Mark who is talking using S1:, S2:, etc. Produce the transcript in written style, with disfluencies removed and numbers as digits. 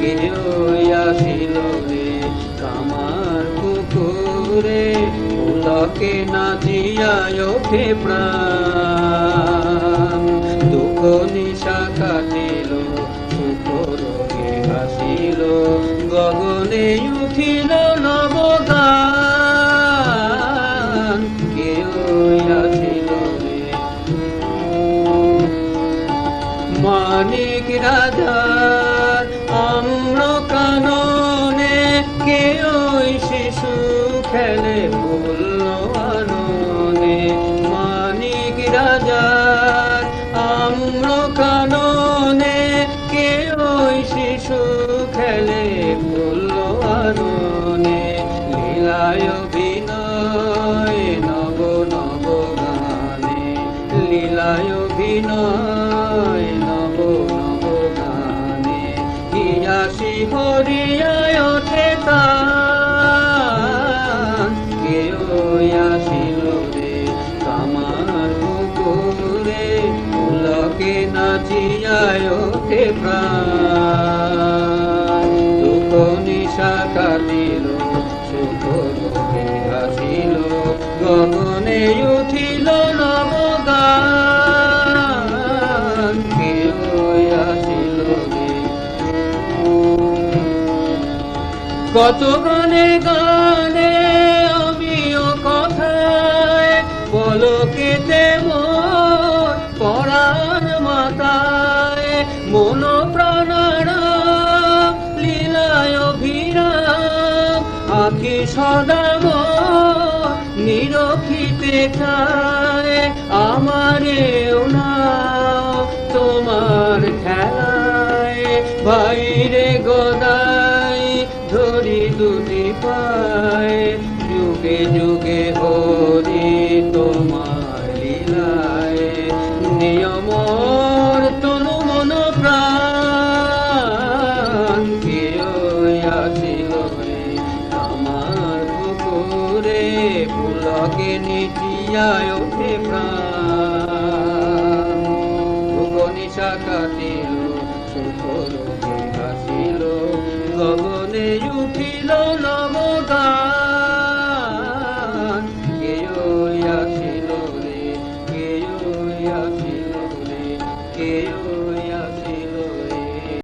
S1: কেউ আসিল রে কামার পুকুরে, পুলকে নাচিয়া ওঠে প্রাণ। দুঃখ নিশা কাটিল, সুখ রোগে হাসিল, গগনে উঠিল নবগান। কেউ আসিল রে মানিক রাজার আম্র কাননে, কেউ শিশু খেলে বলল আননে। মানিক রাজার আম্র কাননে, কেউ শিশু খেলে বলল আননে। লীলায় বিনয় নব নব গানে, লীলায় বিনয় নব নব গানে, হিয়াসি হরিয়ায় ওঠে তান। কেউ আসিল রে কামার পুকুরে, পুলকে নাচিয়ায় ওঠে প্রাণ। দুঃখ নিশা কাটিল, সুখ রোগে হাসিল, গগনে উঠিল নবগান। কেউ আসিল রে কত গানে গানে আমিও কথায়, পলকেতে মোর পরাণ মাতায়। মন প্রাণারাম লীলায় অভিরাম, আঁখি সদা মোর নিরখিতে চায়। আমারেও নাও তোমার খেলায়, বাইরে গদাই ধরি দুটি পায়। যুগে যুগে হরি তোমার লীলায়, নিয়মর তনু মন প্রাণ। কেউ আসিল রে আমার পুকুরে, পুলকে নিচিয়ায় ওঠে প্রাণ। দুঃখ নিশা কাটিল, সুখ রোগে হাসিল, গগনে উঠিল